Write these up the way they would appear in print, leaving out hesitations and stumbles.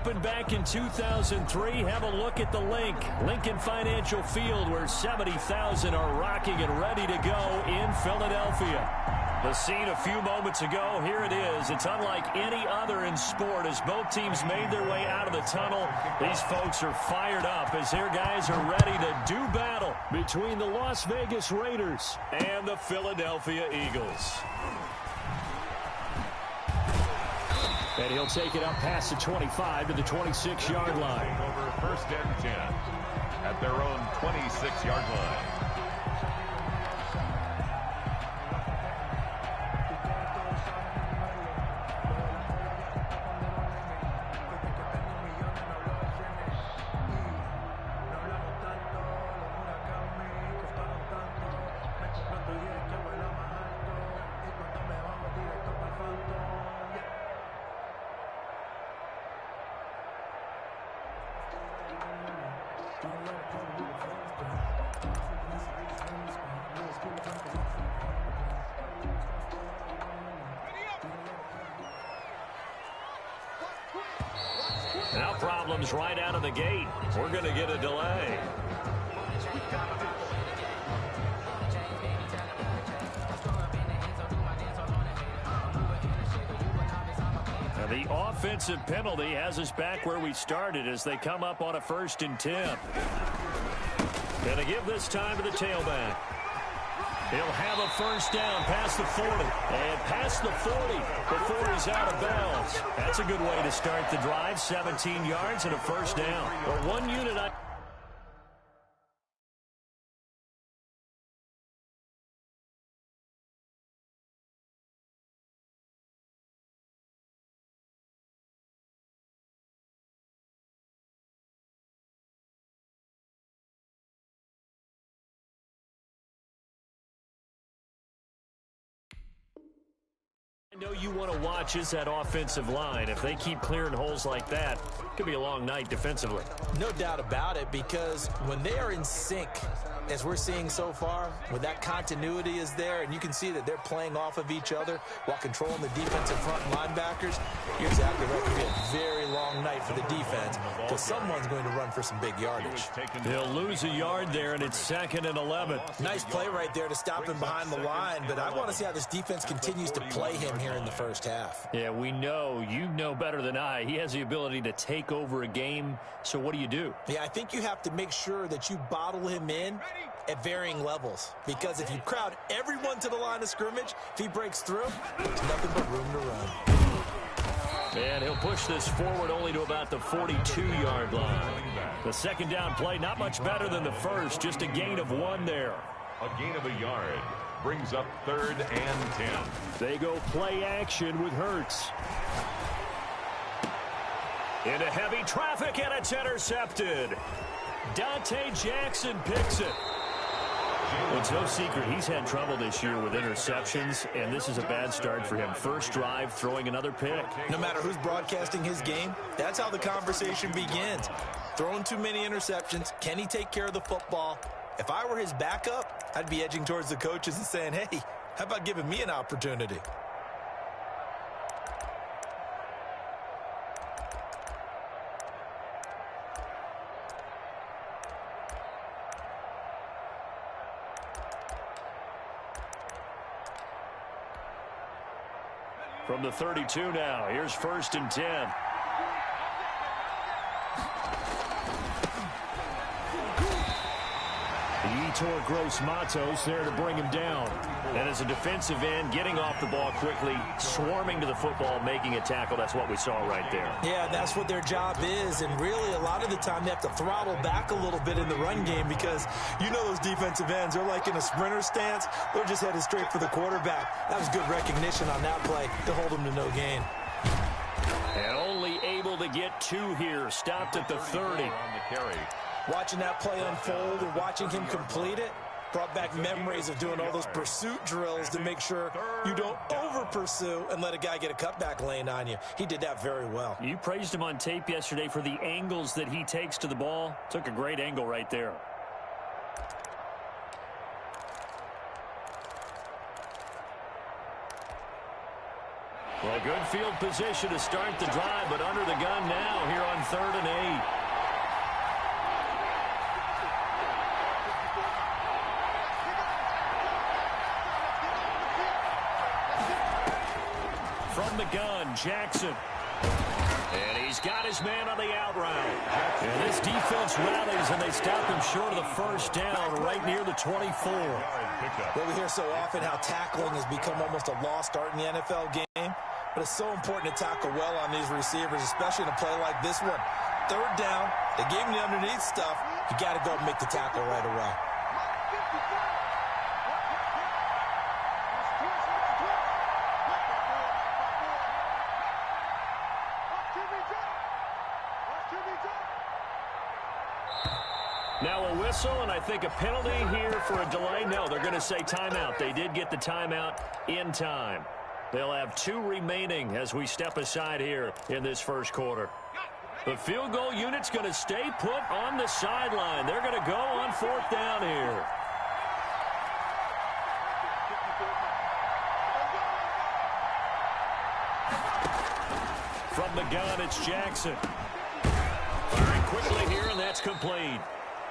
opened back in 2003. Have a look at the Lincoln Financial Field, where 70,000 are rocking and ready to go in Philadelphia. The scene a few moments ago, here it is. It's unlike any other in sport. As both teams made their way out of the tunnel, these folks are fired up as their guys are ready to do battle between the Las Vegas Raiders and the Philadelphia Eagles. And he'll take it up past the 25 to the 26-yard line. Over first and 10 at their own 26-yard line. Now problems right out of the gate. We're going to get a delay. Now the offensive penalty has us back where we started as they come up on a 1st and 10. Going to give this time to the tailback. He'll have a first down past the 40. And past the 40 before he's out of bounds. That's a good way to start the drive. 17 yards and a first down. Or one unit. I know you want to watch is that offensive line. If they keep clearing holes like that, it could be a long night defensively. No doubt about it, because when they are in sync, as we're seeing so far, when that continuity is there and you can see that they're playing off of each other while controlling the defensive front linebackers, you're exactly right. It could be a very long night for the defense because someone's going to run for some big yardage. They'll lose a yard there, and it's 2nd and 11. Nice play right there to stop him behind the line, but I want to see how this defense continues to play him here in the first half. Yeah, we know. You know better than I. He has the ability to take over a game, so what do? Yeah, I think you have to make sure that you bottle him in at varying levels, because if you crowd everyone to the line of scrimmage, if he breaks through, there's nothing but room to run. And he'll push this forward only to about the 42-yard line. The 2nd down play, not much better than the first, just a gain of 1 there. A gain of a yard brings up 3rd and 10. They go play action with Hurts. Into heavy traffic, and it's intercepted. Dante Jackson picks it. Well, it's no secret he's had trouble this year with interceptions, and this is a bad start for him. First drive, throwing another pick. No matter who's broadcasting his game, that's how the conversation begins. Throwing too many interceptions, can he take care of the football? If I were his backup, I'd be edging towards the coaches and saying, hey, how about giving me an opportunity? From the 32 now, here's 1st and 10. Yetur Gross-Matos there to bring him down. And as a defensive end, getting off the ball quickly, swarming to the football, making a tackle. That's what we saw right there. Yeah, that's what their job is. And really, a lot of the time, they have to throttle back a little bit in the run game because you know those defensive ends, they're like in a sprinter stance. They're just headed straight for the quarterback. That was good recognition on that play to hold them to no gain. And only able to get 2 here. Stopped at the 30. On the carry. Watching that play unfold and watching him complete it brought back memories of doing all those pursuit drills to make sure you don't over-pursue and let a guy get a cutback lane on you. He did that very well. You praised him on tape yesterday for the angles that he takes to the ball. Took a great angle right there. Well, good field position to start the drive, but under the gun now here on 3rd and 8. From the gun, Jackson. And he's got his man on the out route. And this defense rallies, and they stop him short of the first down right near the 24. Well, we hear so often how tackling has become almost a lost art in the NFL game. But it's so important to tackle well on these receivers, especially in a play like this one. 3rd down, they gave him the underneath stuff. You got to go and make the tackle right away. Now a whistle, and I think a penalty here for a delay. No, they're going to say timeout. They did get the timeout in time. They'll have 2 remaining as we step aside here in this first quarter. The field goal unit's going to stay put on the sideline. They're going to go on 4th down here. From the gun, it's Jackson. Firing quickly here, and that's complete.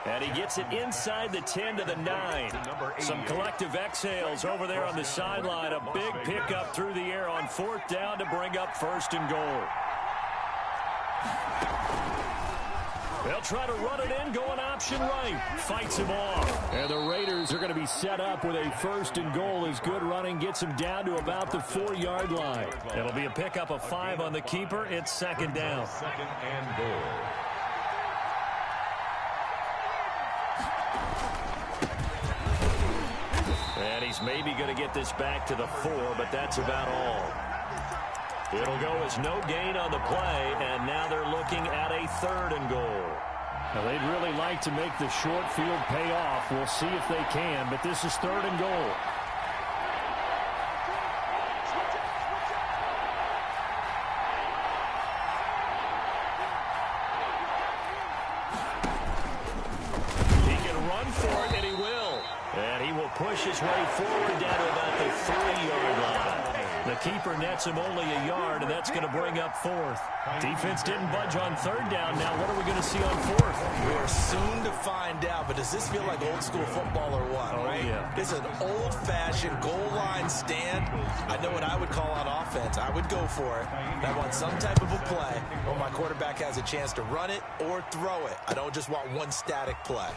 And he gets it inside the 10 to the 9. Some collective exhales over there on the sideline. A big pickup through the air on 4th down to bring up 1st and goal. They'll try to run it in, going option right. Fights him off. And the Raiders are going to be set up with a 1st and goal as good running gets him down to about the 4-yard line. It'll be a pickup of 5 on the keeper. It's 2nd down. 2nd and goal. And he's maybe going to get this back to the 4, but that's about all. It'll go as no gain on the play, and now they're looking at a 3rd and goal. Now, they'd really like to make the short field pay off. We'll see if they can, but this is 3rd and goal. He can run for it, and he will. And he will push his way forward down to about the 3-yard line. The keeper nets him only a yard, and that's going to bring up 4th. Defense didn't budge on 3rd down. Now what are we going to see on 4th? We are soon to find out, but does this feel like old school football or what? Oh, right? Yeah. This is an old-fashioned goal line stand. I know what I would call on offense. I would go for it. I want some type of a play where my quarterback has a chance to run it or throw it. I don't just want one static play.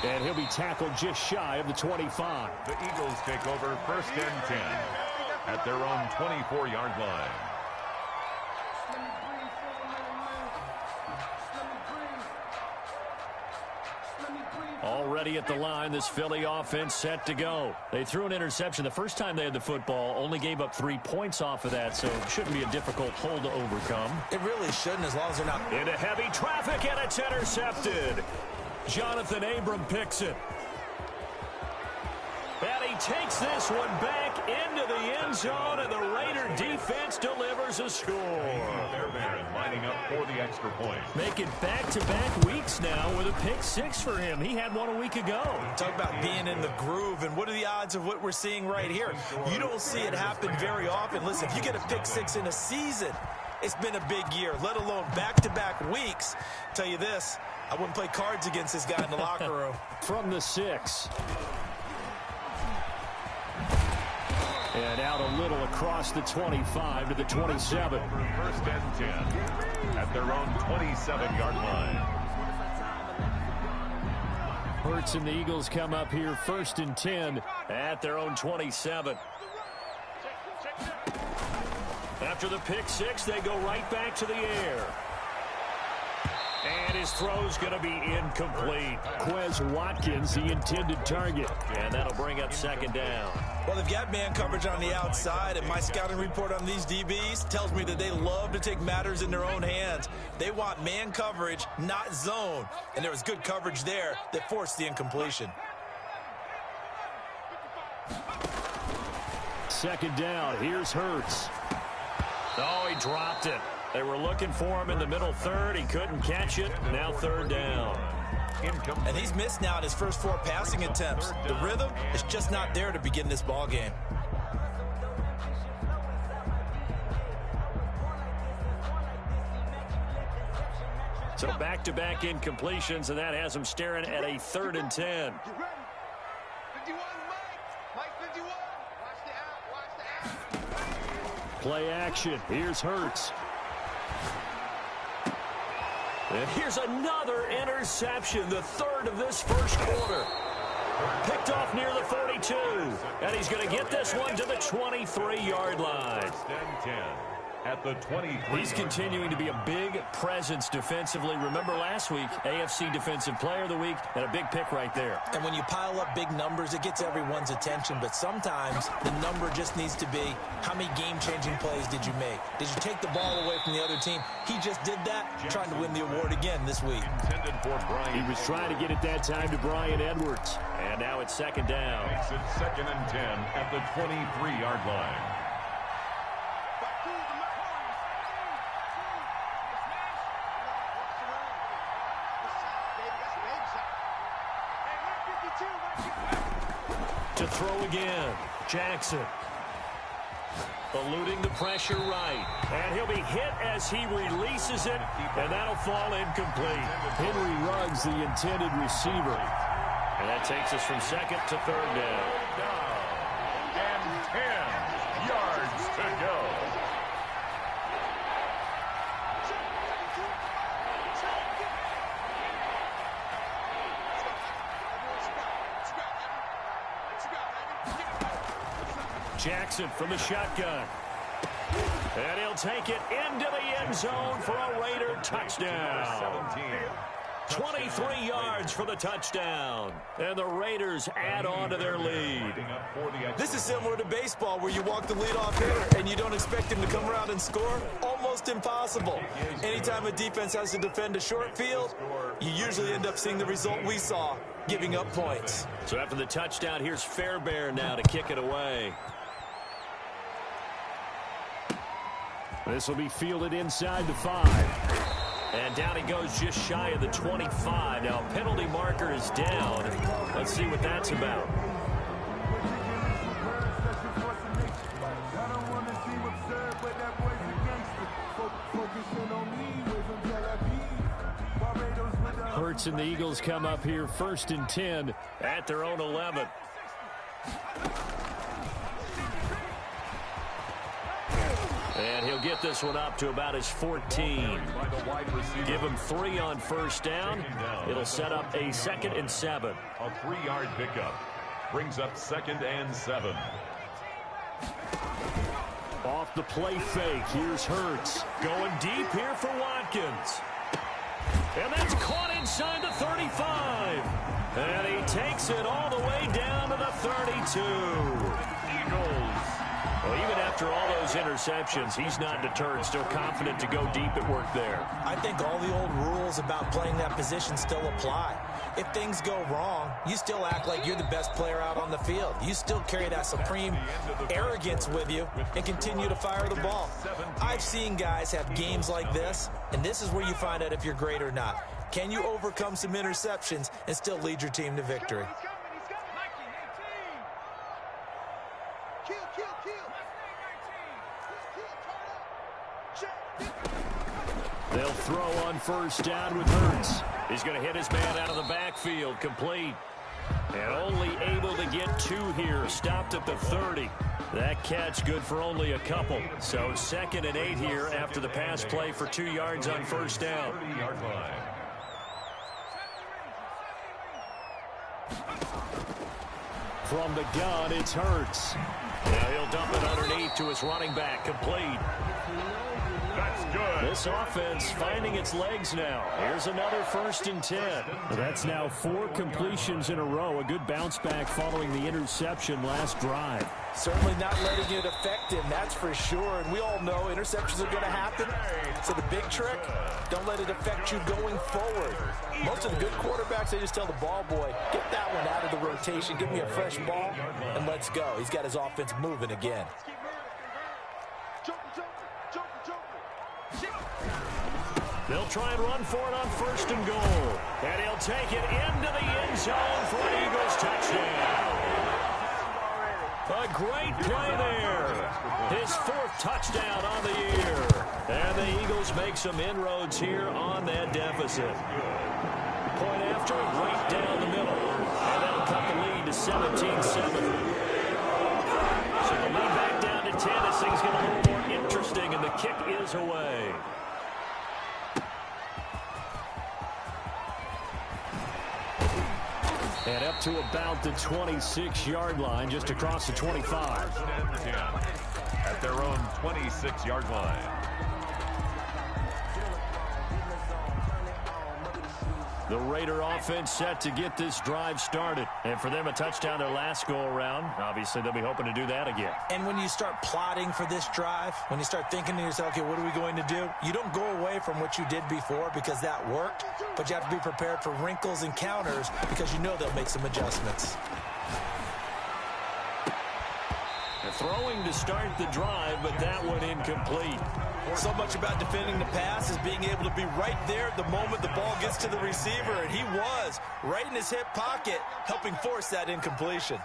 And he'll be tackled just shy of the 25. The Eagles take over 1st and 10 at their own 24-yard line. Already at the line, this Philly offense set to go. They threw an interception the first time they had the football, only gave up 3 points off of that, so it shouldn't be a difficult hole to overcome. It really shouldn't, as long as they're not. Into heavy traffic, and it's intercepted. Jonathan Abram picks it. And he takes this one back into the end zone, and the Raider defense delivers a score. They're lining up for the extra point. Making back-to-back weeks now with a pick 6 for him. He had one a week ago. Talk about being in the groove, and what are the odds of what we're seeing right here? You don't see it happen very often. Listen, if you get a pick 6 in a season, it's been a big year, let alone back-to-back weeks. I'll tell you this, I wouldn't play cards against this guy in the locker room. From the 6. And out a little across the 25 to the 27. 1st and 10 at their own 27-yard line. Hurts and the Eagles come up here 1st and 10 at their own 27. After the pick 6, they go right back to the air. And his throw's going to be incomplete. Quez Watkins, the intended target. And that'll bring up 2nd down. Well, they've got man coverage on the outside, and my scouting report on these DBs tells me that they love to take matters in their own hands. They want man coverage, not zone. And there was good coverage there that forced the incompletion. 2nd down. Here's Hurts. Oh, he dropped it. They were looking for him in the middle 3rd. He couldn't catch it. Now 3rd down. And he's missed now in his first 4 passing attempts. The rhythm is just not there to begin this ball game. So back-to-back incompletions, and that has them staring at a 3rd and 10. Play action. Here's Hurts. And here's another interception, the 3rd of this first quarter. Picked off near the 42. And he's going to get this one to the 23-yard line. At the 23. He's continuing to be a big presence defensively. Remember last week, AFC Defensive Player of the Week, and a big pick right there. And when you pile up big numbers, it gets everyone's attention. But sometimes the number just needs to be, how many game-changing plays did you make? Did you take the ball away from the other team? He just did that, trying to win the award again this week. Intended for Brian. He was trying to get it that time to Brian Edwards. And now it's 2nd down. Makes it 2nd and 10 at the 23-yard line. To throw again, Jackson. Eluding the pressure right. And he'll be hit as he releases it, and that'll fall incomplete. Henry Ruggs, the intended receiver. And that takes us from 2nd to 3rd down. And 10 yards to go. Jackson from the shotgun. And he'll take it into the end zone for a Raider touchdown. 23 yards for the touchdown. And the Raiders add on to their lead. This is similar to baseball where you walk the leadoff hitter and you don't expect him to come around and score. Almost impossible. Anytime a defense has to defend a short field, you usually end up seeing the result we saw, giving up points. So after the touchdown, here's Fairbairn now to kick it away. This will be fielded inside the 5. And down he goes just shy of the 25. Now penalty marker is down. Let's see what that's about. Hurts and the Eagles come up here 1st and 10 at their own 11. And he'll get this one up to about his 14. Give him 3 on 1st down. It'll set up a 2nd and 7. A 3-yard pickup brings up 2nd and 7. Off the play fake. Here's Hurts. Going deep here for Watkins. And that's caught inside the 35. And he takes it all the way down to the 32. Eagles. Well, even after all those interceptions, he's not deterred, still confident to go deep at work there. I think all the old rules about playing that position still apply. If things go wrong, you still act like you're the best player out on the field. You still carry that supreme arrogance with you and continue to fire the ball. I've seen guys have games like this, and this is where you find out if you're great or not. Can you overcome some interceptions and still lead your team to victory? They'll throw on 1st down with Hurts. He's going to hit his man out of the backfield, complete. And only able to get 2 here, stopped at the 30. That catch good for only a couple. So 2nd and 8 here after the pass play for 2 yards on 1st down. 30-yard line. From the gun, it's Hurts. Now he'll dump it underneath to his running back, complete. That's good. This offense finding its legs now. Here's another 1st and 10. That's now 4 completions in a row. A good bounce back following the interception last drive. Certainly not letting it affect him, that's for sure. And we all know interceptions are going to happen. So the big trick, don't let it affect you going forward. Most of the good quarterbacks, they just tell the ball boy, get that one out of the rotation, give me a fresh ball, and let's go. He's got his offense moving again. They'll try and run for it on 1st and goal. And he'll take it into the end zone for an Eagles touchdown. A great play there. His 4th touchdown on the year. And the Eagles make some inroads here on that deficit. Point after, right down the middle. And that'll cut the lead to 17-7. So the lead back down to 10. This thing's getting a little more interesting, and the kick is away. And up to about the 26-yard line, just across the 25. At their own 26-yard line. The Raider offense set to get this drive started. And for them, a touchdown their last go-around. Obviously, they'll be hoping to do that again. And when you start plotting for this drive, when you start thinking to yourself, okay, what are we going to do? You don't go away from what you did before because that worked, but you have to be prepared for wrinkles and counters because you know they'll make some adjustments. Throwing to start the drive, but that one incomplete. So much about defending the pass is being able to be right there at the moment the ball gets to the receiver, and he was right in his hip pocket, helping force that incompletion.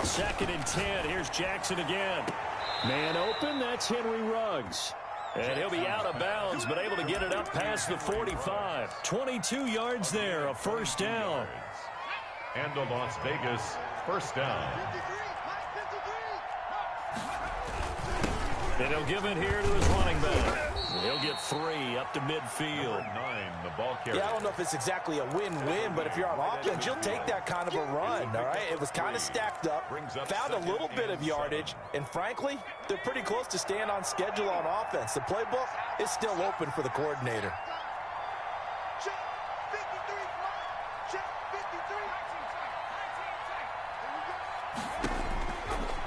Second and 10. Here's Jackson again. Man open, that's Henry Ruggs. And he'll be out of bounds, but able to get it up past the 45. 22 yards there, a first down. And a Las Vegas first down. And he'll give it here to his running back. He'll get 3 up to midfield. 9, the ball carrier. Yeah, I don't know if it's exactly a win-win, but if you're on offense, you'll take that kind of a run, all right? It was kind of stacked up, found a little bit of yardage, and frankly, they're pretty close to staying on schedule on offense. The playbook is still open for the coordinator.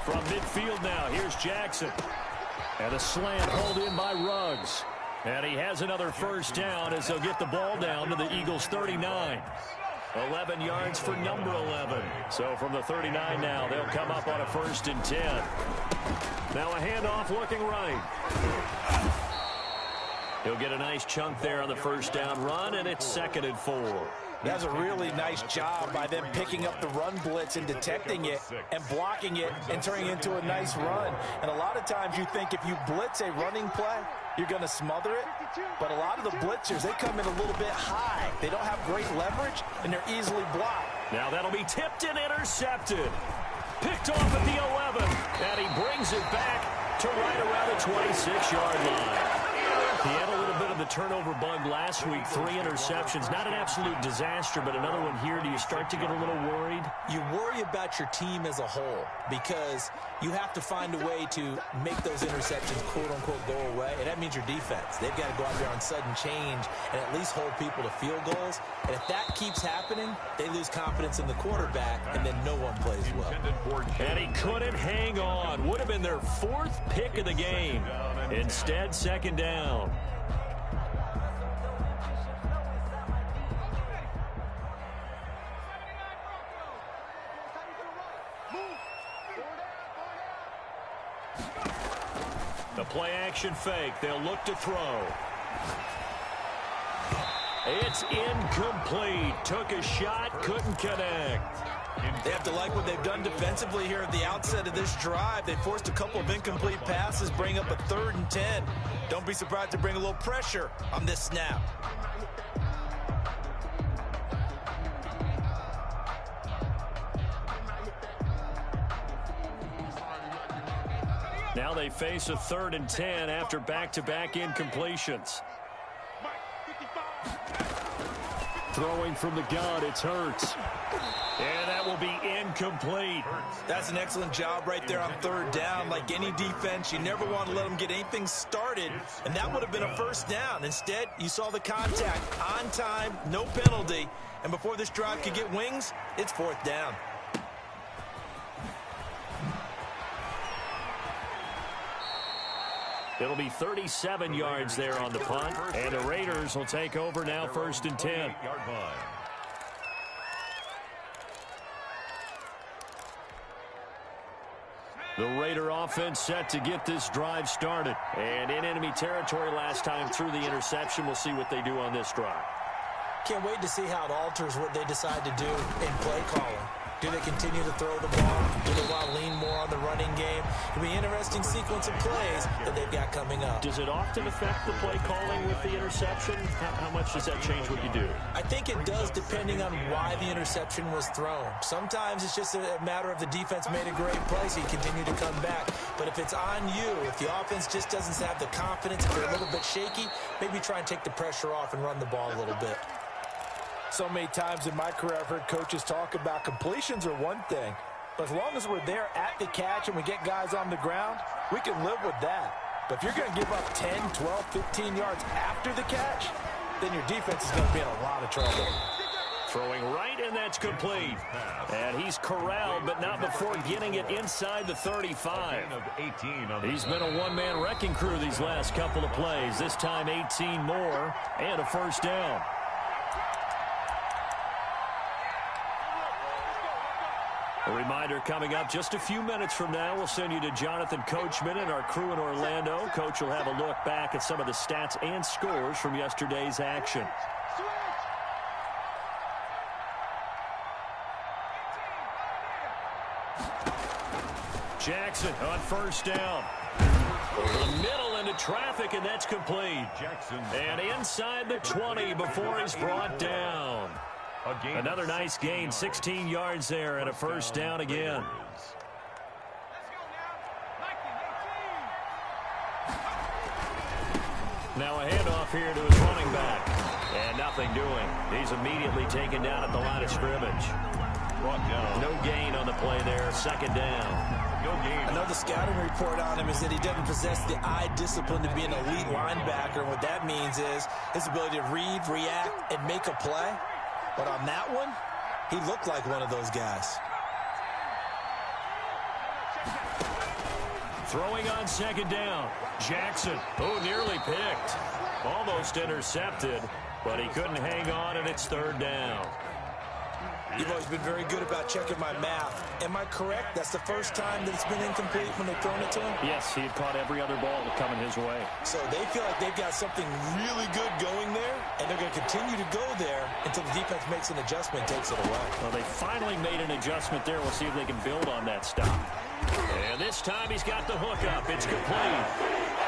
From midfield now, here's Jackson. And a slant pulled in by Ruggs. And he has another first down as they'll get the ball down to the Eagles' 39. 11 yards for number 11. So from the 39 now, they'll come up on a first and 10. Now a handoff looking right. He'll get a nice chunk there on the first down run, and it's 2nd and 4. That's a really nice job by them picking up the run blitz and detecting it and blocking it and turning it into a nice run. And a lot of times you think if you blitz a running play, you're going to smother it. But a lot of the blitzers, they come in a little bit high. They don't have great leverage, and they're easily blocked. Now that'll be tipped and intercepted. Picked off at the 11, and he brings it back to right around the 26-yard line. He had a little bit of the turnover bug last week, 3 interceptions. Not an absolute disaster, but another one here. Do you start to get a little worried? You worry about your team as a whole because you have to find a way to make those interceptions, quote-unquote, go away, and that means your defense. They've got to go out there on sudden change and at least hold people to field goals. And if that keeps happening, they lose confidence in the quarterback, and then no one plays well. And he couldn't hang on. Would have been their 4th pick of the game. Instead, 2nd down. The play action fake. They'll look to throw. It's incomplete. Took a shot, couldn't connect. They have to like what they've done defensively here at the outset of this drive. They forced a couple of incomplete passes, bring up a 3rd and 10. Don't be surprised to bring a little pressure on this snap. Now they face a 3rd and 10 after back-to-back incompletions. Throwing from the gun, it's Hurts. And that will be incomplete. That's an excellent job right there on 3rd down. Like any defense, you never want to let them get anything started, and that would have been a first down. Instead, you saw the contact on time, no penalty, and before this drive could get wings, it's 4th down. It'll be 37 yards there on the punt, and the Raiders will take over now 1st and 10. The Raider offense set to get this drive started. And in enemy territory last time through the interception. We'll see what they do on this drive. Can't wait to see how it alters what they decide to do in play calling. Do they continue to throw the ball? Do they want to lean more on the running game? It'll be an interesting sequence of plays that they've got coming up. Does it often affect the play calling with the interception? How much does that change what you do? I think it does, depending on why the interception was thrown. Sometimes it's just a matter of the defense made a great play, so you continue to come back. But if it's on you, if the offense just doesn't have the confidence, if they're a little bit shaky, maybe try and take the pressure off and run the ball a little bit. So many times in my career, I've heard coaches talk about completions are one thing. But as long as we're there at the catch and we get guys on the ground, we can live with that. But if you're going to give up 10, 12, 15 yards after the catch, then your defense is going to be in a lot of trouble. Throwing right, and that's complete. And he's corralled, but not before getting it inside the 35. He's been a one-man wrecking crew these last couple of plays. This time 18 more and a first down. A reminder coming up just a few minutes from now, we'll send you to Jonathan Coachman and our crew in Orlando. Coach will have a look back at some of the stats and scores from yesterday's action. Jackson on first down. Over the middle into traffic, and that's complete. Jackson. And inside the 20 before he's brought down. Another nice gain, 16 yards there, and a first down again. Now a handoff here to his running back. And nothing doing. He's immediately taken down at the line of scrimmage. No gain on the play there, second down. No gain. I know the scouting report on him is that he doesn't possess the eye discipline to be an elite linebacker. And what that means is his ability to read, react, and make a play. But on that one, he looked like one of those guys. Throwing on second down. Jackson, nearly picked. Almost intercepted, but he couldn't hang on, and it's third down. You've always been very good about checking my math. Am I correct? That's the first time that it's been incomplete when they've thrown it to him? Yes, he had caught every other ball coming his way. So they feel like they've got something really good going there, and they're going to continue to go there until the defense makes an adjustment and takes it away. Well, they finally made an adjustment there. We'll see if they can build on that stop. And this time he's got the hook up. It's complete.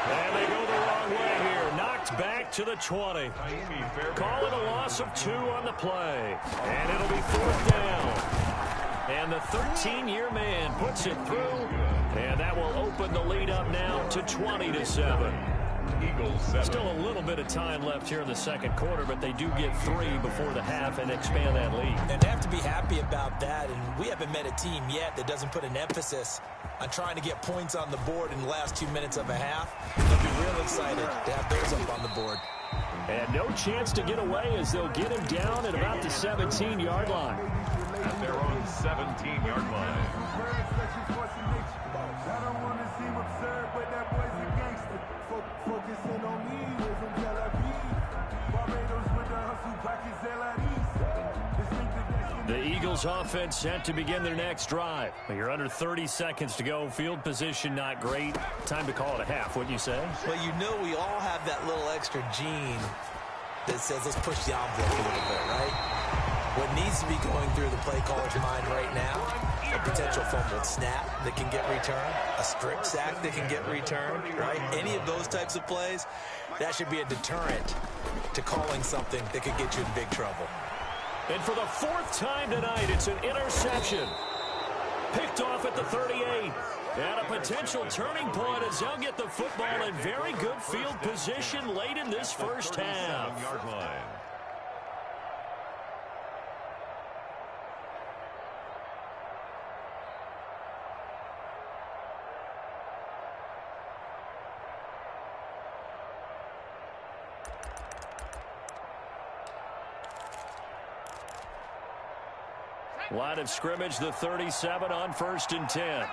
And they go the wrong way here. Knocked back to the 20. Call it a loss of 2 on the play. And it'll be fourth down. And the 13-year man puts it through. And that will open the lead up now to 20-7. Eagles 7. Still a little bit of time left here in the second quarter, but they do get 3 before the half and expand that lead. And they have to be happy about that. And we haven't met a team yet that doesn't put an emphasis on trying to get points on the board in the last 2 minutes of a half. They'll be real excited to have those up on the board. And no chance to get away as they'll get him down at about the 17-yard line. At their own 17-yard line. I don't want to seem absurd, but that boy's a gangster. Focusing on me, we're from Tel Aviv. Barbados with the hustle, pockets The Eagles offense set to begin their next drive. You're under 30 seconds to go. Field position not great. Time to call it a half, wouldn't you say? Well, you know we all have that little extra gene that says let's push the envelope a little bit, right? What needs to be going through the play caller's mind right now, a potential fumbled snap that can get returned, a strip sack that can get returned, right? Any of those types of plays, that should be a deterrent to calling something that could get you in big trouble. And for the 4th time tonight, it's an interception. Picked off at the 38. And a potential turning point as they'll get the football in very good field position late in this first half. Yard line. Line of scrimmage, the 37 on 1st and 10.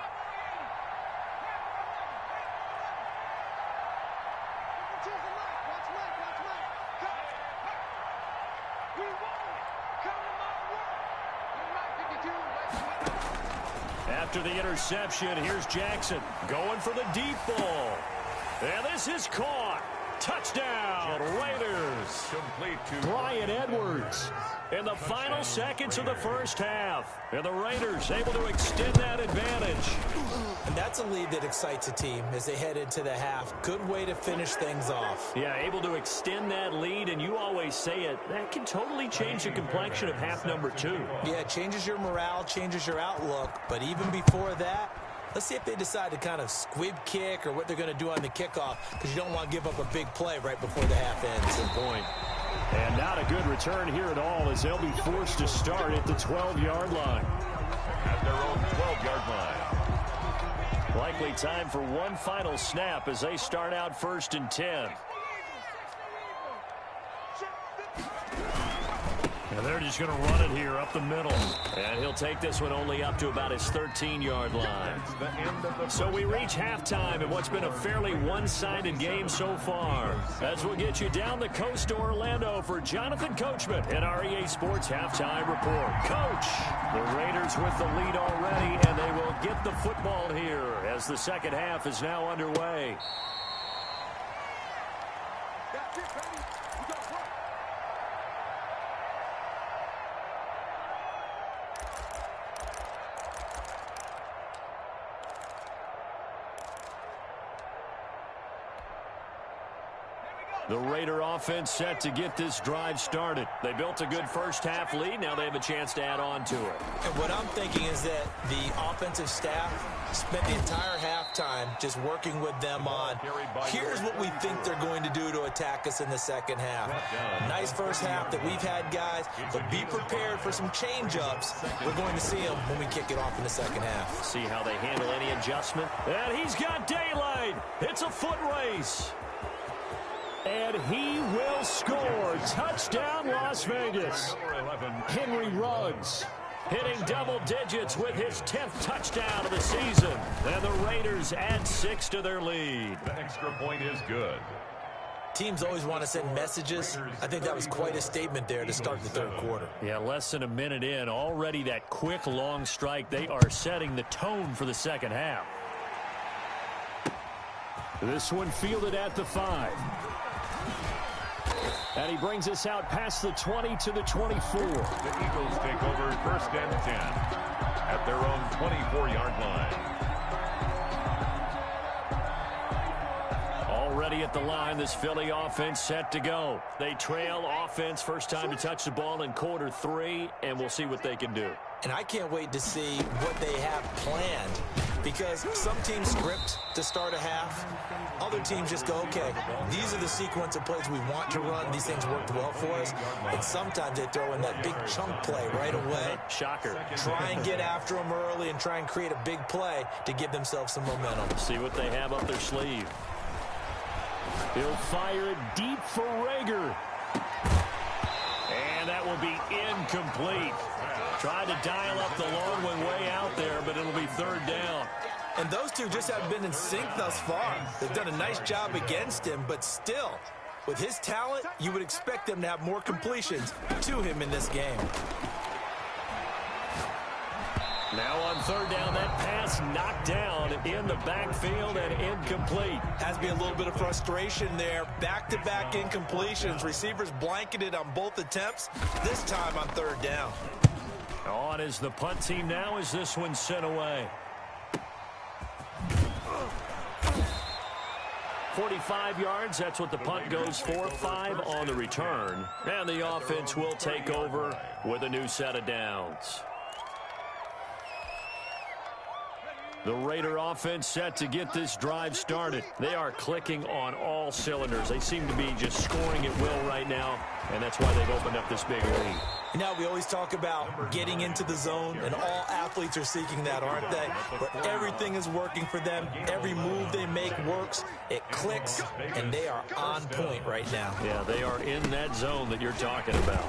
After the interception, here's Jackson going for the deep ball. And this is caught. Touchdown, Raiders. pass. Complete to Brian Edwards in the final seconds of the first half. And the Raiders able to extend that advantage. And that's a lead that excites a team as they head into the half. Good way to finish things off. Yeah, able to extend that lead, and you always say it, that can totally change the complexion of half number 2. Yeah, it changes your morale, changes your outlook. But even before that, let's see if they decide to kind of squib kick or what they're going to do on the kickoff, because you don't want to give up a big play right before the half ends. Good point. And not a good return here at all, as they'll be forced to start at the 12-yard line. at their own 12-yard line. Likely time for one final snap as they start out 1st and 10. And they're just going to run it here up the middle. And he'll take this one only up to about his 13-yard line. So we reach halftime in what's been a fairly one-sided game so far. As we'll get you down the coast to Orlando for Jonathan Coachman in our EA Sports Halftime Report. Coach, the Raiders with the lead already, and they will get the football here as the second half is now underway. The Raider offense set to get this drive started. They built a good first-half lead. Now they have a chance to add on to it. And what I'm thinking is that the offensive staff spent the entire halftime just working with them on, here's what we think they're going to do to attack us in the second half. Nice first half that we've had, guys, but be prepared for some change-ups. We're going to see them when we kick it off in the second half. See how they handle any adjustment. And he's got daylight. It's a foot race. And he will score. Touchdown, Las Vegas. Henry Ruggs hitting double digits with his 10th touchdown of the season. And the Raiders add 6 to their lead. The extra point is good. Teams always want to send messages. I think that was quite a statement there to start the third quarter. Yeah, less than a minute in. Already that quick, long strike. They are setting the tone for the second half. This one fielded at the 5. And he brings us out past the 20 to the 24. The Eagles take over 1st and 10 at their own 24-yard line. Already at the line, this Philly offense set to go. They trail offense, first time to touch the ball in quarter 3, and we'll see what they can do. And I can't wait to see what they have planned, because some teams script to start a half. Other teams just go, okay, these are the sequence of plays we want to run. These things worked well for us. And sometimes they throw in that big chunk play right away. Shocker. Try and get after them early and try and create a big play to give themselves some momentum. See what they have up their sleeve. He'll fire it deep for Rager. And that will be incomplete. Tried to dial up the long one way out there, but it'll be 3rd down. And those two just haven't been in sync thus far. They've done a nice job against him, but still, with his talent, you would expect them to have more completions to him in this game. Now on 3rd down, that pass knocked down in the backfield and incomplete. Has to be a little bit of frustration there. Back-to-back incompletions. Receivers blanketed on both attempts, this time on 3rd down. On is the punt team now as this one's sent away. 45 yards, that's what the punt goes for. 5 on the return. And the offense will take over with a new set of downs. The Raider offense set to get this drive started. They are clicking on all cylinders. They seem to be just scoring at will right now, and that's why they've opened up this big lead. You know, we always talk about getting into the zone, and all athletes are seeking that, aren't they? Where everything is working for them. Every move they make works. It clicks, and they are on point right now. Yeah, they are in that zone that you're talking about.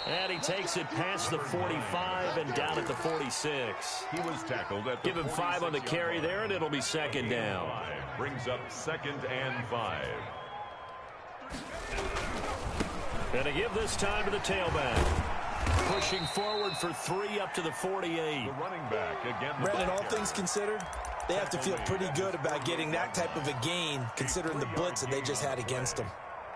And he takes it past the 45 and down at the 46. He was tackled at the Give him 5 on the carry there, and it'll be 2nd down. Brings up 2nd and 5. And to give this time to the tailback. Pushing forward for 3 up to the 48. The running back again. Brandon, all things considered, they have to feel pretty good about getting that type of a gain, considering the blitz that they just had against them.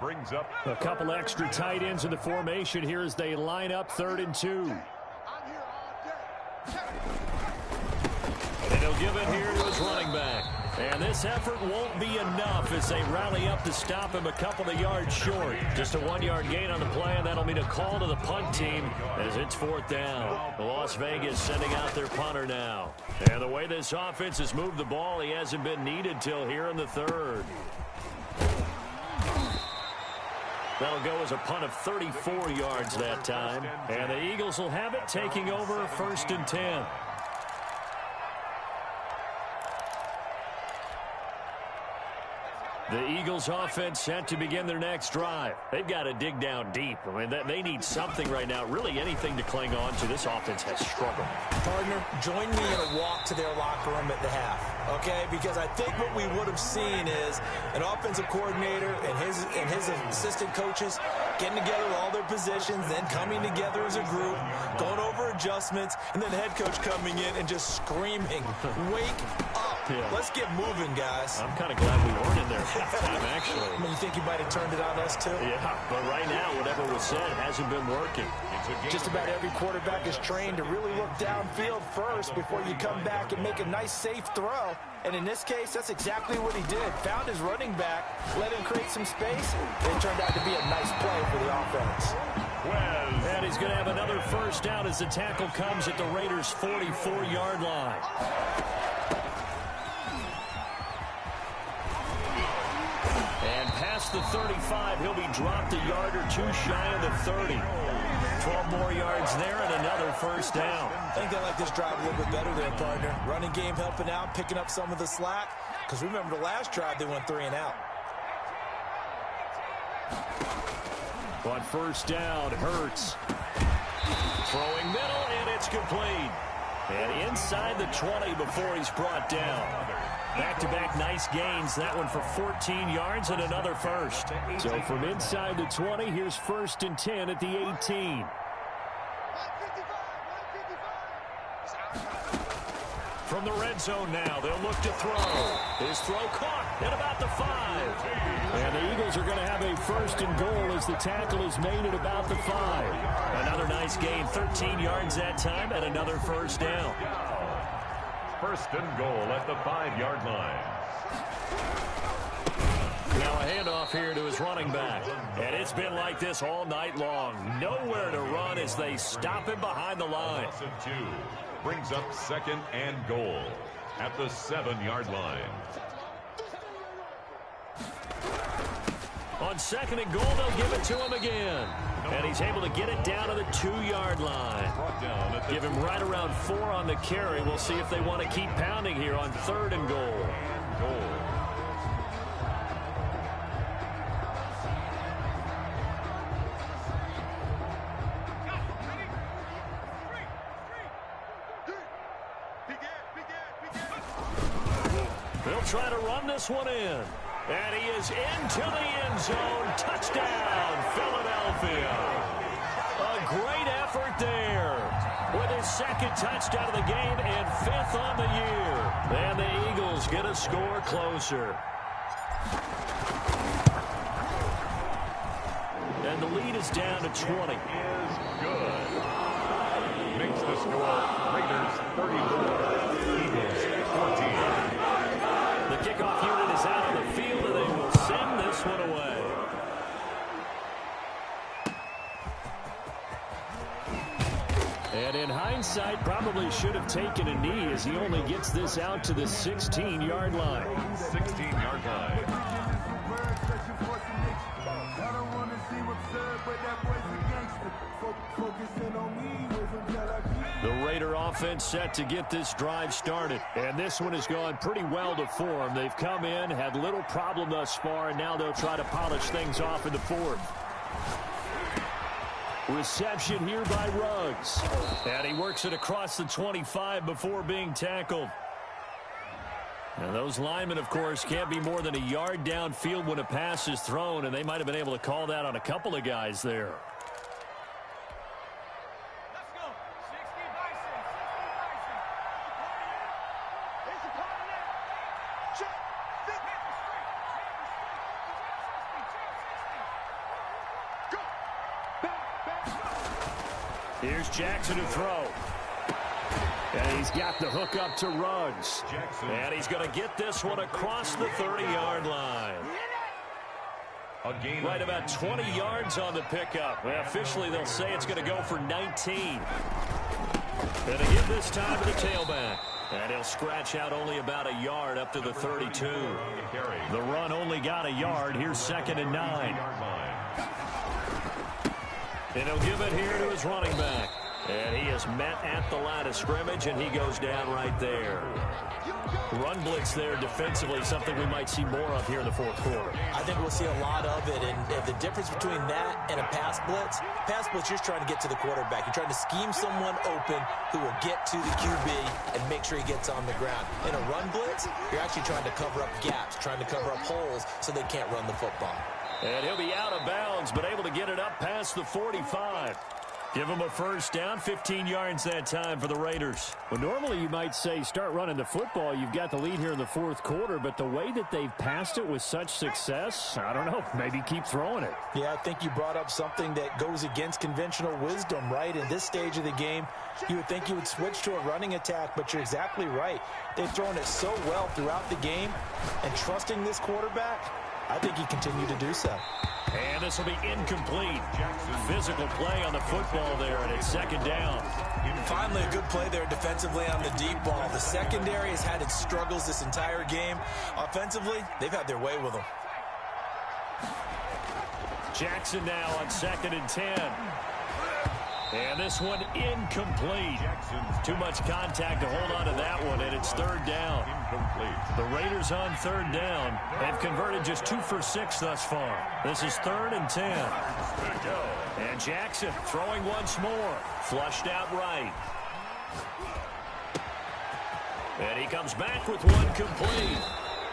brings up a couple extra tight ends in the formation here as they line up 3rd and 2. And he'll give it here to his running back. And this effort won't be enough as they rally up to stop him a couple of yards short. Just a 1-yard gain on the play, and that'll mean a call to the punt team as it's 4th down. Las Vegas sending out their punter now. And the way this offense has moved the ball, he hasn't been needed till here in the 3rd. That'll go as a punt of 34 yards that time. And the Eagles will have it, taking over 1st and 10. The Eagles offense set to begin their next drive. They've got to dig down deep. I mean, they need something right now, really anything to cling on to. This offense has struggled. Partner, join me in a walk to their locker room at the half, okay? Because I think what we would have seen is an offensive coordinator and his assistant coaches getting together with all their positions, then coming together as a group, going over adjustments, and then the head coach coming in and just screaming, wake up. Yeah. Let's get moving, guys. I'm kind of glad we weren't in there halftime, actually. I mean, you think you might have turned it on us, too? Yeah, but right now, whatever was said hasn't been working. Just about every quarterback is trained to really look downfield first before you come back and make a nice, safe throw. And in this case, that's exactly what he did. Found his running back, let him create some space. It turned out to be a nice play for the offense. And he's going to have another 1st down as the tackle comes at the Raiders' 44-yard line. And past the 35, he'll be dropped a yard or 2 shy of the 30. 12 more yards there and another 1st down. I think they like this drive a little bit better there, partner. Running game helping out, picking up some of the slack. Because remember the last drive, they went 3 and out. On 1st down, Hurts. Throwing middle, and it's complete. And inside the 20 before he's brought down. Back-to-back nice gains. That one for 14 yards and another 1st. So from inside the 20, here's 1st and 10 at the 18. From the red zone now, they'll look to throw. His throw caught at about the 5. And the Eagles are going to have a 1st and goal as the tackle is made at about the 5. Another nice gain, 13 yards that time, and another 1st down. 1st and goal at the 5-yard line. Now a handoff here to his running back. And it's been like this all night long. Nowhere to run as they stop him behind the line. 2 brings up 2nd and goal at the 7-yard line. On 2nd and goal, they'll give it to him again. And he's able to get it down to the 2-yard line. Give him right around 4 on the carry. We'll see if they want to keep pounding here on 3rd and goal. They'll try to run this one in. And he is into the end zone. Touchdown, Philadelphia. A great effort there with his 2nd touchdown of the game and 5th on the year. And the Eagles get a score closer. And the lead is down to 20. Is good. Makes the score Raiders 34, Eagles 14. The kickoff unit is out on the field, and they will send this one away. And in hindsight, probably should have taken a knee as he only gets this out to the 16-yard line. 16-yard line. The Raider offense set to get this drive started. And this one has gone pretty well to form. They've come in, had little problem thus far, and now they'll try to polish things off in the 4th. Reception here by Ruggs. And he works it across the 25 before being tackled. And those linemen, of course, can't be more than a yard downfield when a pass is thrown, and they might have been able to call that on a couple of guys there. Here's Jackson to throw. And he's got the hook up to Ruggs. And he's going to get this one across the 30-yard line. Right about 20 yards on the pickup. Well, officially, they'll say it's going to go for 19. Going to give this time to the tailback. And he'll scratch out only about a yard up to the 32. The run only got a yard. Here's 2nd and 9. And he'll give it here to his running back. And he is met at the line of scrimmage, and he goes down right there. Run blitz there defensively, something we might see more of here in the fourth quarter. I think we'll see a lot of it, and the difference between that and a pass blitz, you're just trying to get to the quarterback. You're trying to scheme someone open who will get to the QB and make sure he gets on the ground. In a run blitz, you're actually trying to cover up gaps, trying to cover up holes so they can't run the football. And he'll be out of bounds, but able to get it up past the 45. Give him a first down, 15 yards that time for the Raiders. Well, normally you might say start running the football. You've got the lead here in the fourth quarter, but the way that they've passed it with such success, I don't know, maybe keep throwing it. Yeah, I think you brought up something that goes against conventional wisdom, right? In this stage of the game, you would think you would switch to a running attack, but you're exactly right. They've thrown it so well throughout the game, and trusting this quarterback, I think he continued to do so. And this will be incomplete. Physical play on the football there, and it's 2nd down. Finally, a good play there defensively on the deep ball. The secondary has had its struggles this entire game. Offensively, they've had their way with them. Jackson now on 2nd and 10. And this one incomplete. Too much contact to hold on to that one, and it's 3rd down. The Raiders on 3rd down have converted just 2 for 6 thus far. This is 3rd and 10. And Jackson throwing once more. Flushed out right. And he comes back with one complete.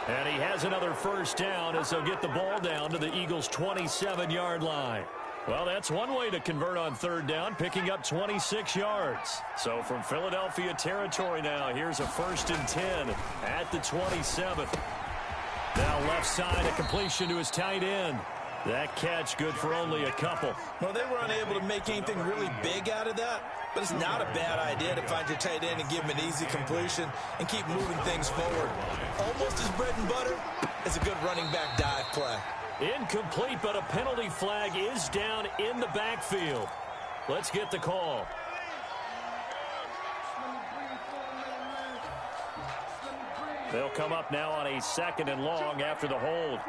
And he has another first down as they'll get the ball down to the Eagles' 27-yard line. Well, that's one way to convert on 3rd down, picking up 26 yards. So from Philadelphia territory now, here's a 1st and 10 at the 27th. Now left side, a completion to his tight end. That catch good for only a couple. Well, they were unable to make anything really big out of that, but it's not a bad idea to find your tight end and give him an easy completion and keep moving things forward. Almost as bread and butter as a good running back dive play. Incomplete, but a penalty flag is down in the backfield. Let's get the call. They'll come up now on a 2nd and long after the hold.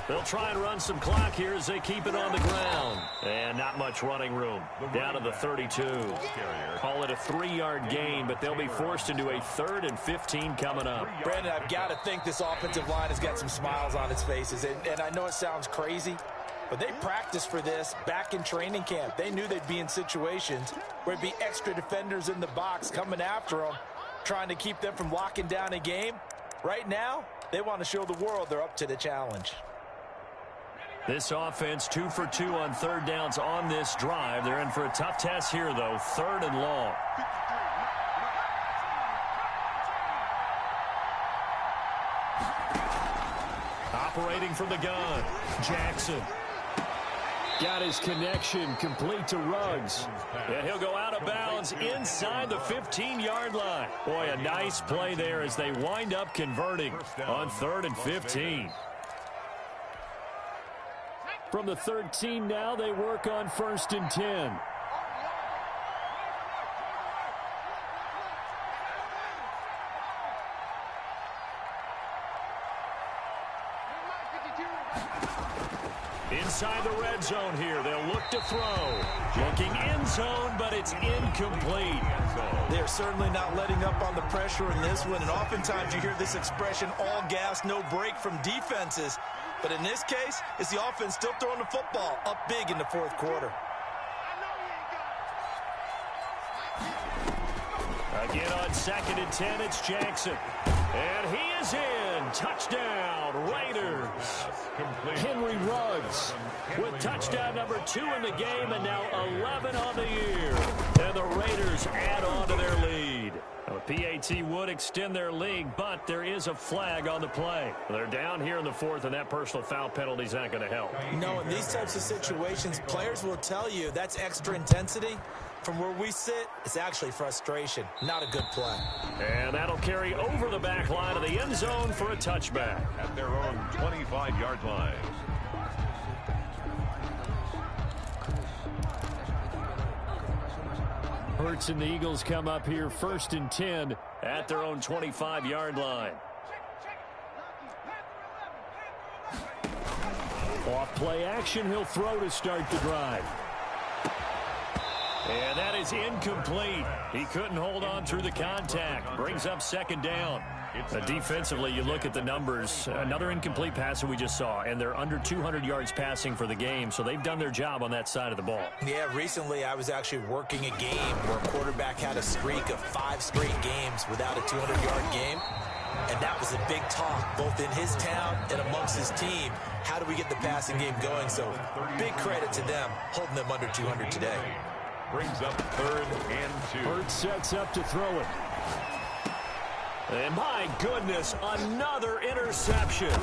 They'll try and run some clock here as they keep it on the ground. And not much running room. Down to the 32. Call it a 3-yard gain, but they'll be forced into a 3rd and 15 coming up. Brandon, I've got to think this offensive line has got some smiles on its faces. And I know it sounds crazy, but they practiced for this back in training camp. They knew they'd be in situations where it'd be extra defenders in the box coming after them, trying to keep them from locking down a game. Right now, they want to show the world they're up to the challenge. This offense 2 for 2 on 3rd downs on this drive. They're in for a tough test here, though. 3rd and long. Operating from the gun, Jackson. Got his connection complete to Ruggs. And he'll go out of bounds inside the 15-yard line. Boy, a nice play there as they wind up converting on 3rd and 15. From the 13 now, they work on 1st and 10. Inside the red zone here, they'll look to throw. Looking end zone, but it's incomplete. They're certainly not letting up on the pressure in this one, and oftentimes you hear this expression, all gas, no break from defenses. But in this case, it's the offense still throwing the football up big in the 4th quarter. Again on 2nd and 10, it's Jackson. And he is in. Touchdown, Raiders. Henry Ruggs with touchdown number 2 in the game and now 11 on the year. And the Raiders add on to their lead. PAT would extend their lead, but there is a flag on the play. They're down here in the fourth, and that personal foul penalty is not going to help. No, in these types of situations, players will tell you that's extra intensity. From where we sit, it's actually frustration. Not a good play. And that'll carry over the back line of the end zone for a touchback. At their own 25-yard line. Hurts and the Eagles come up here 1st and 10 at their own 25-yard line. Off play action, he'll throw to start the drive. And that is incomplete. He couldn't hold on through the contact. Brings up 2nd down. Defensively, you look at the numbers. Another incomplete pass that we just saw, and they're under 200 yards passing for the game, so they've done their job on that side of the ball. Yeah, recently I was actually working a game where a quarterback had a streak of 5 straight games without a 200-yard game, and that was a big talk, both in his town and amongst his team. How do we get the passing game going? So big credit to them, holding them under 200 today. Brings up 3rd and 2. Hurts sets up to throw it. And my goodness, another interception.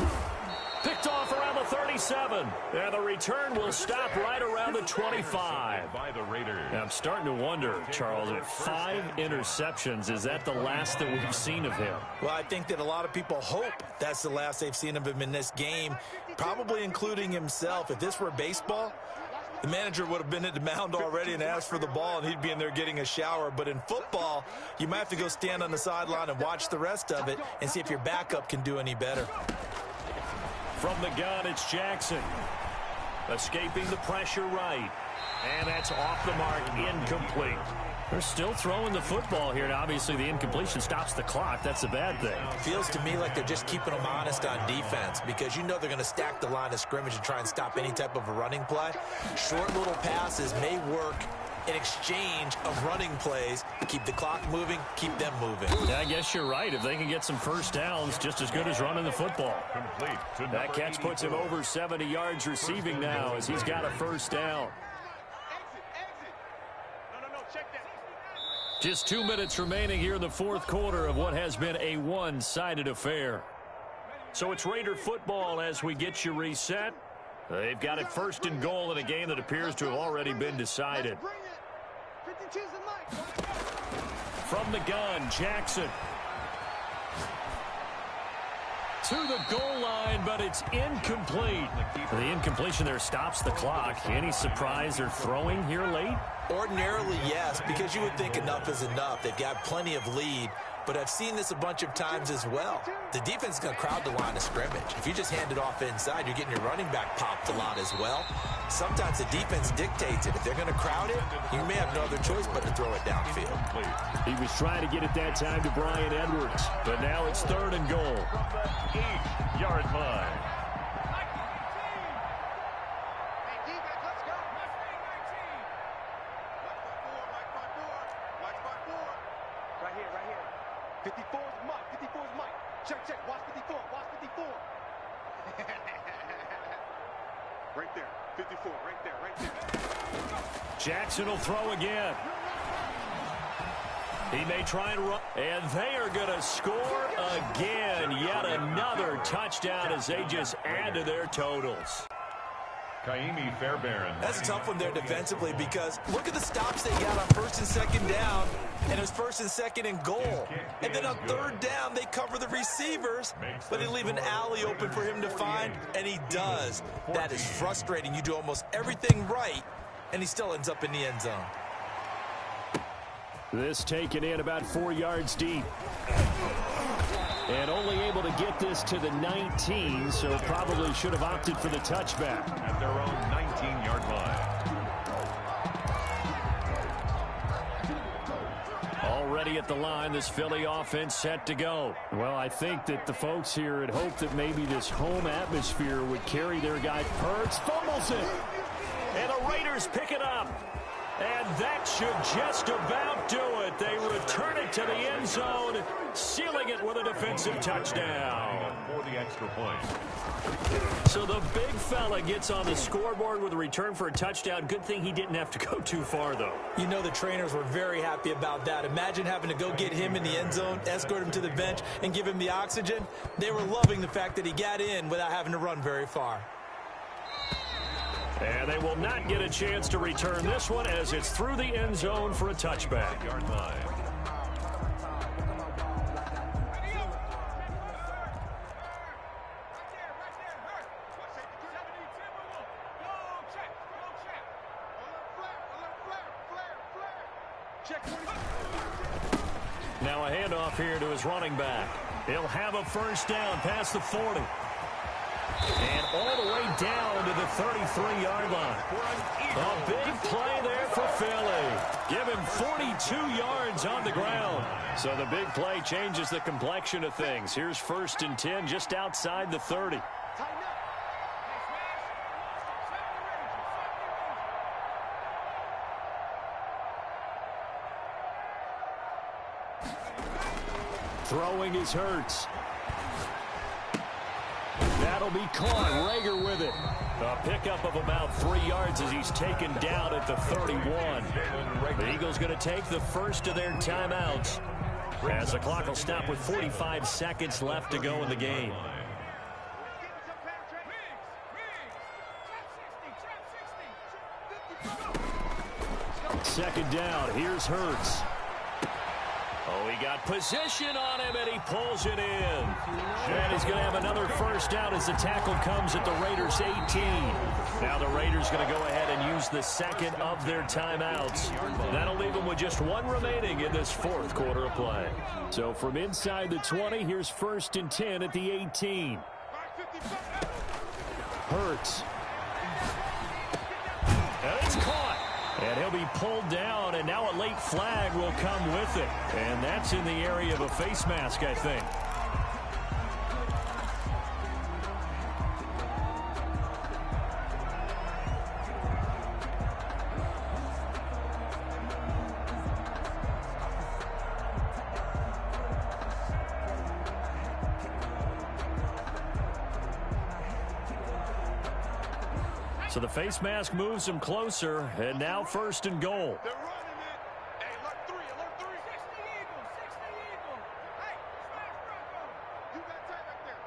Picked off around the 37. And the return will stop right around the 25. By the Raiders. I'm starting to wonder, Charles, if 5 interceptions, is that the last that we've seen of him? Well, I think that a lot of people hope that's the last they've seen of him in this game, probably including himself. If this were baseball, the manager would have been at the mound already and asked for the ball, and he'd be in there getting a shower. But in football, you might have to go stand on the sideline and watch the rest of it and see if your backup can do any better. From the gun, it's Jackson. Escaping the pressure right. And that's off the mark, incomplete. They're still throwing the football here, and obviously the incompletion stops the clock. That's a bad thing. Feels to me like they're just keeping them honest on defense because you know they're going to stack the line of scrimmage and try and stop any type of a running play. Short little passes may work in exchange of running plays to keep the clock moving, keep them moving. Yeah, I guess you're right. If they can get some first downs, just as good as running the football. Complete to that catch puts him over 70 yards receiving now as he's got a first down. Just 2 minutes remaining here in the fourth quarter of what has been a one-sided affair. So it's Raider football as we get you reset. They've got it 1st and goal in a game that appears to have already been decided. From the gun, Jackson. To the goal line, but it's incomplete. The incompletion there stops the clock. Any surprise they're throwing here late? Ordinarily, yes, because you would think enough is enough. They've got plenty of lead, but I've seen this a bunch of times as well. The defense is going to crowd the line of scrimmage. If you just hand it off inside, you're getting your running back popped a lot as well. Sometimes the defense dictates it. If they're going to crowd it, you may have no other choice but to throw it downfield. He was trying to get it that time to Brian Edwards, but now it's 3rd and goal. 8-yard line. Jackson will throw again. He may try and run, and they are going to score again. Yet another touchdown as they just add to their totals. Kaimi Fairbairn. That's a tough one there defensively because look at the stops they got on 1st and 2nd down, and it was 1st and 2nd and goal. And then on 3rd down, they cover the receivers, but they leave an alley open for him to find, and he does. That is frustrating. You do almost everything right, and he still ends up in the end zone. This taken in about 4 yards deep. And only able to get this to the 19, so probably should have opted for the touchback. At their own 19-yard line. Already at the line, this Philly offense set to go. Well, I think that the folks here had hoped that maybe this home atmosphere would carry their guy. Hurts fumbles it. And the Raiders pick it up. And that should just about do it. They return it to the end zone, sealing it with a defensive touchdown. For the extra point. So the big fella gets on the scoreboard with a return for a touchdown. Good thing he didn't have to go too far, though. You know the trainers were very happy about that. Imagine having to go get him in the end zone, escort him to the bench, and give him the oxygen. They were loving the fact that he got in without having to run very far. And they will not get a chance to return this one as it's through the end zone for a touchback. Yard line. Now a handoff here to his running back. He'll have a first down past the 40. And all the way down to the 33-yard line. A big play there for Philly. Give him 42 yards on the ground. So the big play changes the complexion of things. Here's 1st and 10 just outside the 30. Throwing is Hurts. That'll be caught. Rager with it. A pickup of about 3 yards as he's taken down at the 31. The Eagles going to take the first of their timeouts as the clock will stop with 45 seconds left to go in the game. Second down. Here's Hurts. Oh, he got position on him, and he pulls it in. And he's going to have another first down as the tackle comes at the Raiders' 18. Now the Raiders going to go ahead and use the second of their timeouts. That'll leave them with just one remaining in this 4th quarter of play. So from inside the 20, here's 1st and 10 at the 18. Hurts. And it's caught. And he'll be pulled down, and now a late flag will come with it. And that's in the area of a face mask, I think. So the face mask moves him closer, and now 1st and goal. They're running it. Hey, alert 3, alert 3. 60 Eagles, 60 Eagles. Hey, smash Bronco. You got time back there.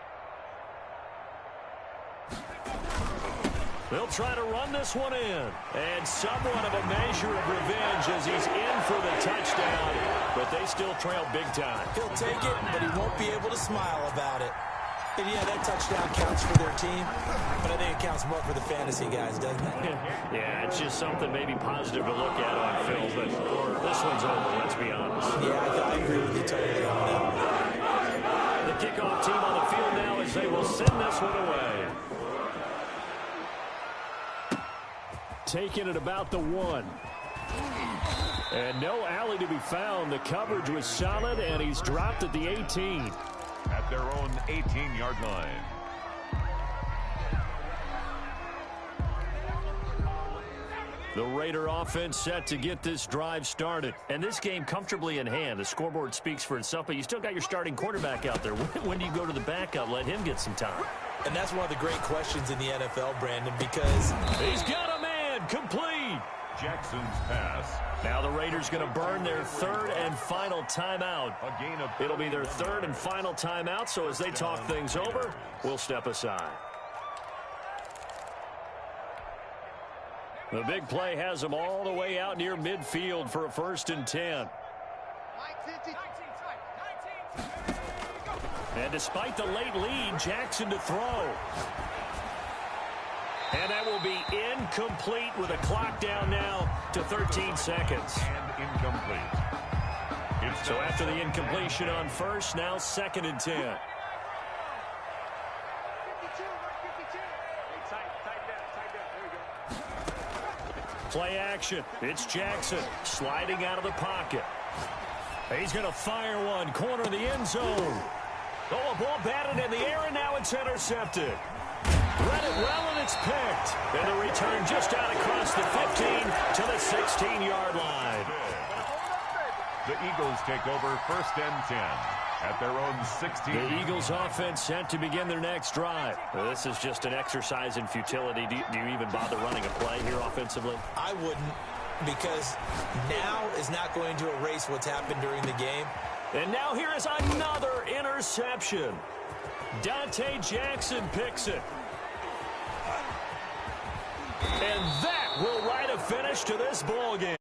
They'll try to run this one in. And somewhat of a measure of revenge as he's in for the touchdown. But they still trail big time. He'll take it, but he won't be able to smile about it. And yeah, that touchdown counts for their team, but I think it counts more for the fantasy guys, doesn't it? Yeah, it's just something maybe positive to look at on film, but this one's over, let's be honest. Yeah, I agree with you totally on that. The kickoff team on the field now as they will send this one away. Taking it about the 1. And no alley to be found. The coverage was solid, and he's dropped at the 18. At their own 18-yard line. The Raider offense set to get this drive started. And this game comfortably in hand. The scoreboard speaks for itself, but you still got your starting quarterback out there. When do you go to the backup? Let him get some time. And that's one of the great questions in the NFL, Brandon, because he's got a man complete. Jackson's pass. Now the Raiders going to burn their 3rd and final timeout. A gain of It'll be their 3rd and final timeout, so as they talk things over, we'll step aside. The big play has them all the way out near midfield for a 1st and 10. And despite the late lead, Jackson to throw. And that will be incomplete with a clock down now to 13 seconds. And incomplete. So after the incompletion on 1st, now 2nd and 10. Play action. It's Jackson sliding out of the pocket. He's going to fire one. Corner of the end zone. Oh, a ball batted in the air, and now it's intercepted. Read it well, and it's picked. And the return just out across the 15 to the 16-yard line. The Eagles take over 1st and 10. at their own 16. The Eagles offense set to begin their next drive. Well, this is just an exercise in futility. Do you even bother running a play here offensively? I wouldn't, because now is not going to erase what's happened during the game. And now here is another interception. Dante Jackson picks it. And that will write a finish to this ball game.